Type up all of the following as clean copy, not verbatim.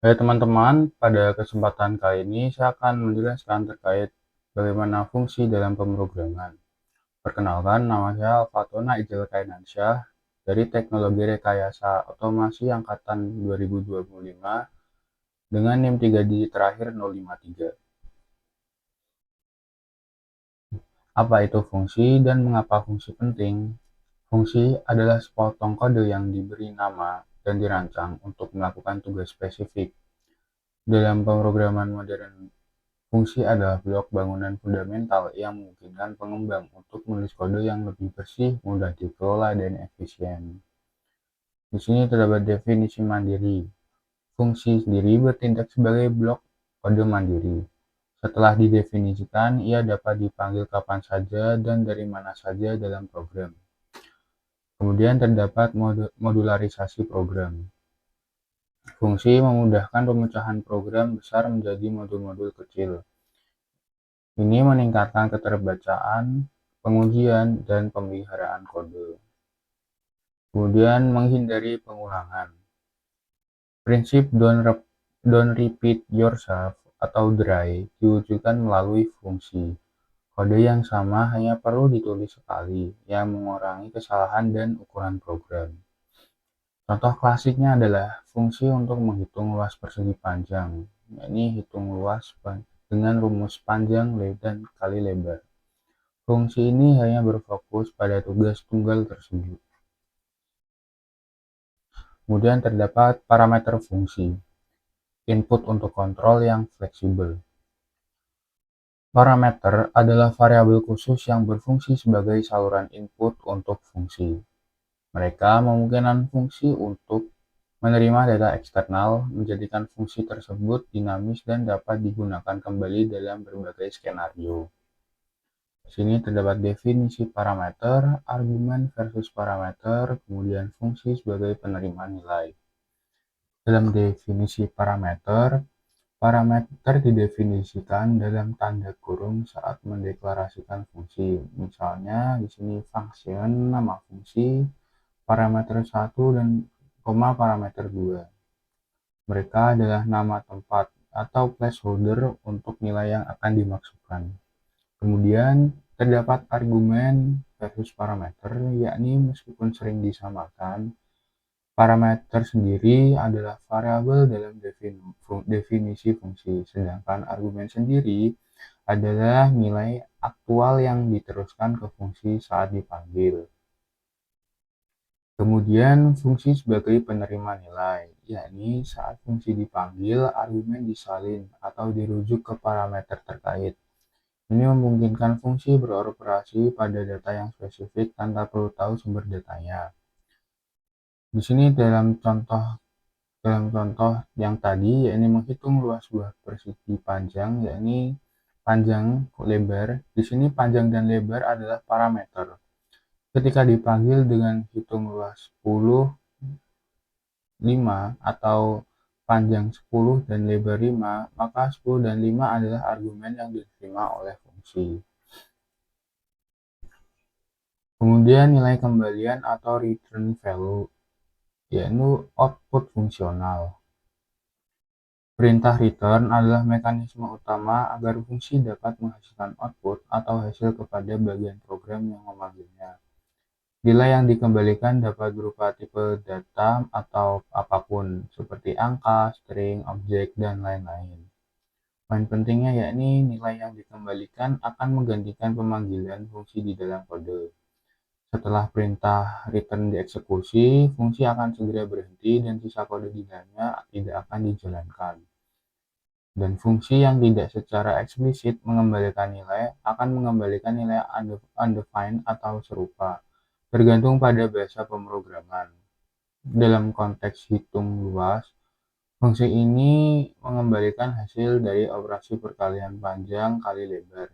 Hai teman-teman, pada kesempatan kali ini saya akan menjelaskan terkait bagaimana fungsi dalam pemrograman. Perkenalkan, nama saya Alfatona Ijal Kainansyah dari Teknologi Rekayasa Otomasi Angkatan 2025 dengan NIM 3 digit terakhir 053. Apa itu fungsi dan mengapa fungsi penting? Fungsi adalah sepotong kode yang diberi nama dan dirancang untuk melakukan tugas spesifik. Dalam pemrograman modern, fungsi adalah blok bangunan fundamental yang memungkinkan pengembang untuk menulis kode yang lebih bersih, mudah dikelola, dan efisien. Di sini terdapat definisi mandiri. Fungsi sendiri bertindak sebagai blok kode mandiri. Setelah didefinisikan, ia dapat dipanggil kapan saja dan dari mana saja dalam program. Kemudian terdapat modularisasi program. Fungsi memudahkan pemecahan program besar menjadi modul-modul kecil. Ini meningkatkan keterbacaan, pengujian, dan pemeliharaan kode. Kemudian menghindari pengulangan. Prinsip don't repeat yourself atau DRY diwujudkan melalui fungsi. Kode yang sama hanya perlu ditulis sekali, yang mengurangi kesalahan dan ukuran program. Contoh klasiknya adalah fungsi untuk menghitung luas persegi panjang, yakni hitung luas dengan rumus panjang dan kali lebar. Fungsi ini hanya berfokus pada tugas tunggal tersebut. Kemudian terdapat parameter fungsi, input untuk kontrol yang fleksibel. Parameter adalah variabel khusus yang berfungsi sebagai saluran input untuk fungsi. Mereka memungkinkan fungsi untuk menerima data eksternal, menjadikan fungsi tersebut dinamis dan dapat digunakan kembali dalam berbagai skenario. Di sini terdapat definisi parameter, argumen versus parameter, kemudian fungsi sebagai penerima nilai. Dalam definisi parameter, parameter didefinisikan dalam tanda kurung saat mendeklarasikan fungsi. Misalnya di sini function, nama fungsi, parameter 1 dan parameter 2. Mereka adalah nama tempat atau placeholder untuk nilai yang akan dimaksudkan. Kemudian terdapat argumen versus parameter, yakni meskipun sering disamakan, parameter sendiri adalah variabel dalam definisi fungsi, sedangkan argumen sendiri adalah nilai aktual yang diteruskan ke fungsi saat dipanggil. Kemudian fungsi sebagai penerima nilai, yakni saat fungsi dipanggil, argumen disalin atau dirujuk ke parameter terkait. Ini memungkinkan fungsi beroperasi pada data yang spesifik tanpa perlu tahu sumber datanya. Di sini dalam contoh yang tadi, yakni menghitung luas sebuah persegi panjang, yakni panjang lebar. Di sini panjang dan lebar adalah parameter. Ketika dipanggil dengan hitung luas 10, 5 atau panjang 10 dan lebar 5, maka 10 dan 5 adalah argumen yang diterima oleh fungsi. Kemudian nilai kembalian atau return value, yaitu output fungsional. Perintah return adalah mekanisme utama agar fungsi dapat menghasilkan output atau hasil kepada bagian program yang memanggilnya. Nilai yang dikembalikan dapat berupa tipe data atau apapun, seperti angka, string, objek, dan lain-lain. Poin pentingnya yakni nilai yang dikembalikan akan menggantikan pemanggilan fungsi di dalam kode. Setelah perintah return dieksekusi, fungsi akan segera berhenti dan sisa kode di dalamnya tidak akan dijalankan. Dan fungsi yang tidak secara eksplisit mengembalikan nilai akan mengembalikan nilai undefined atau serupa, tergantung pada bahasa pemrograman. Dalam konteks hitung luas, fungsi ini mengembalikan hasil dari operasi perkalian panjang kali lebar,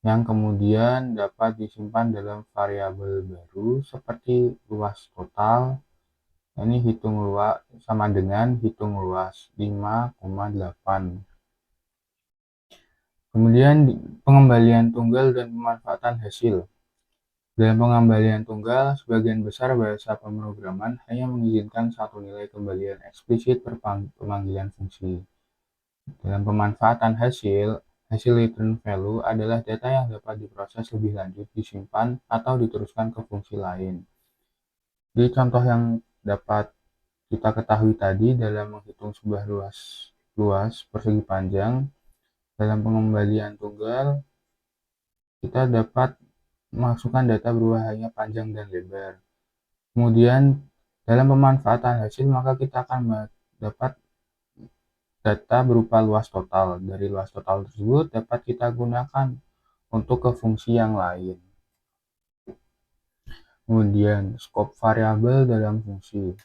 yang kemudian dapat disimpan dalam variabel baru seperti luas total. Ini hitung luas sama dengan hitung luas 5,8. Kemudian pengembalian tunggal dan pemanfaatan hasil. Dalam pengembalian tunggal, sebagian besar bahasa pemrograman hanya mengizinkan satu nilai kembalian eksplisit per pemanggilan fungsi. Dalam pemanfaatan hasil, hasil return value adalah data yang dapat diproses lebih lanjut, disimpan, atau diteruskan ke fungsi lain. Di contoh yang dapat kita ketahui tadi, dalam menghitung sebuah luas persegi panjang, dalam pengembalian tunggal, kita dapat memasukkan data berupa hanya panjang dan lebar. Kemudian, dalam pemanfaatan hasil, maka kita akan dapat data berupa luas total. Dari luas total tersebut dapat kita gunakan untuk ke fungsi yang lain. Kemudian, skop variabel dalam fungsi.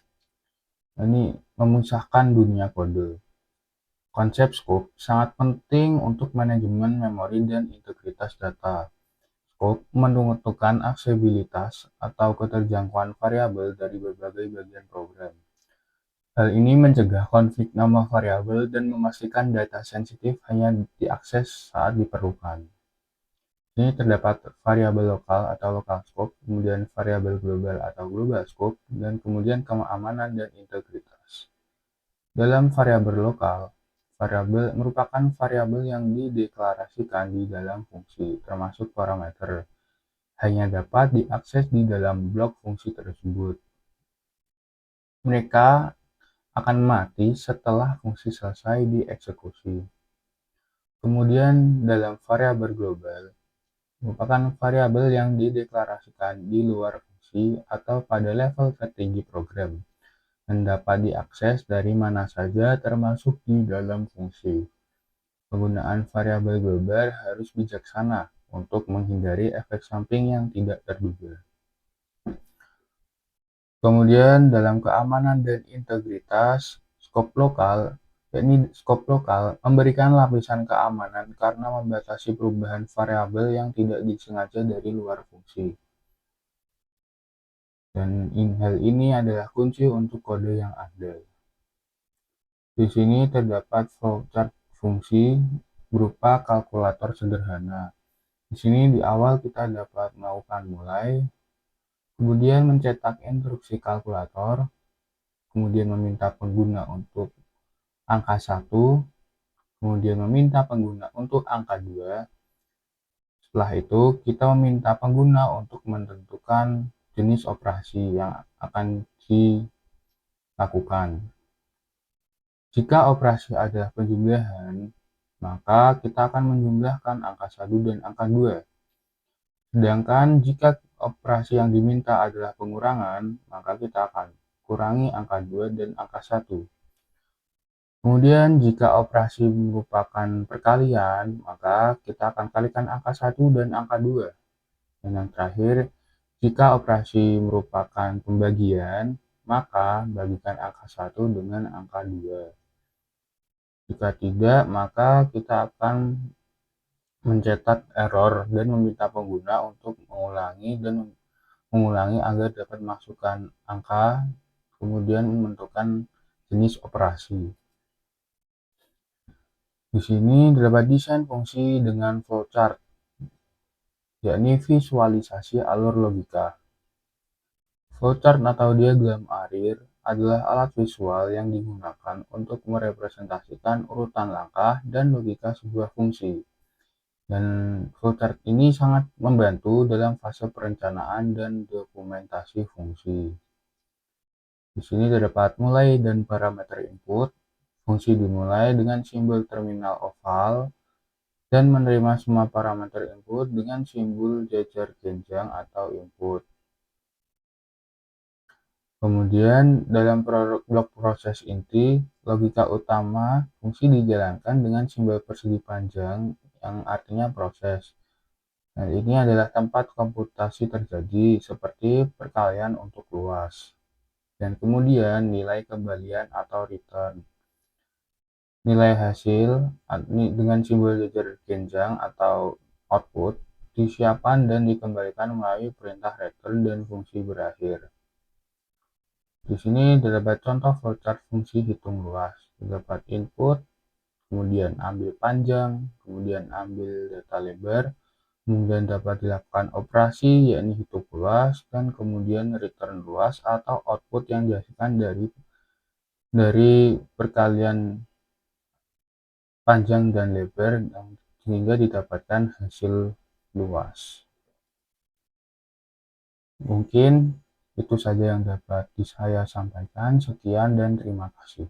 Ini memisahkan dunia kode. Konsep skop sangat penting untuk manajemen memori dan integritas data. Skop menentukan aksesibilitas atau keterjangkauan variabel dari berbagai bagian program. Hal ini mencegah konflik nama variabel dan memastikan data sensitif hanya diakses saat diperlukan. Ini terdapat variabel lokal atau local scope, kemudian variabel global atau global scope, dan kemudian keamanan dan integritas. Dalam variabel lokal, variabel merupakan variabel yang dideklarasikan di dalam fungsi, termasuk parameter, hanya dapat diakses di dalam blok fungsi tersebut. Mereka akan mati setelah fungsi selesai dieksekusi. Kemudian dalam variabel global, merupakan variabel yang dideklarasikan di luar fungsi atau pada level tertinggi program, dan dapat diakses dari mana saja termasuk di dalam fungsi. Penggunaan variabel global harus bijaksana untuk menghindari efek samping yang tidak terduga. Kemudian dalam keamanan dan integritas, skop lokal memberikan lapisan keamanan karena membatasi perubahan variabel yang tidak disengaja dari luar fungsi. Dan hal ini adalah kunci untuk kode yang adil. Di sini terdapat flowchart fungsi berupa kalkulator sederhana. Di sini di awal kita dapat melakukan mulai, kemudian mencetak instruksi kalkulator, kemudian meminta pengguna untuk angka 1, kemudian meminta pengguna untuk angka 2. Setelah itu, kita meminta pengguna untuk menentukan jenis operasi yang akan dilakukan. Jika operasi adalah penjumlahan, maka kita akan menjumlahkan angka 1 dan angka 2. Sedangkan jika operasi yang diminta adalah pengurangan, maka kita akan kurangi angka 2 dan angka 1. Kemudian jika operasi merupakan perkalian, maka kita akan kalikan angka 1 dan angka 2. Dan yang terakhir, jika operasi merupakan pembagian, maka bagikan angka 1 dengan angka 2. Jika tidak, maka kita akan mencetak error dan meminta pengguna untuk mengulangi agar dapat masukkan angka, kemudian menentukan jenis operasi. Di sini terdapat desain fungsi dengan flowchart, yakni visualisasi alur logika. Flowchart atau diagram arir adalah alat visual yang digunakan untuk merepresentasikan urutan langkah dan logika sebuah fungsi. Dan flowchart ini sangat membantu dalam fase perencanaan dan dokumentasi fungsi. Di sini terdapat mulai dan parameter input. Fungsi dimulai dengan simbol terminal oval dan menerima semua parameter input dengan simbol jajar genjang atau input. Kemudian dalam blok proses inti, logika utama fungsi dijalankan dengan simbol persegi panjang yang artinya proses. Dan ini adalah tempat komputasi terjadi seperti perkalian untuk luas. Dan kemudian nilai kembalian atau return. Nilai hasil dengan simbol jajar genjang atau output disiapkan dan dikembalikan melalui perintah return dan fungsi berakhir. Di sini terdapat contoh flowchart fungsi hitung luas. Terdapat input, kemudian ambil panjang, kemudian ambil data lebar, Kemudian dapat dilakukan operasi, yakni hitung luas, dan kemudian return luas atau output yang dihasilkan dari perkalian panjang dan lebar sehingga didapatkan hasil luas. Mungkin itu saja yang dapat saya sampaikan. Sekian dan terima kasih.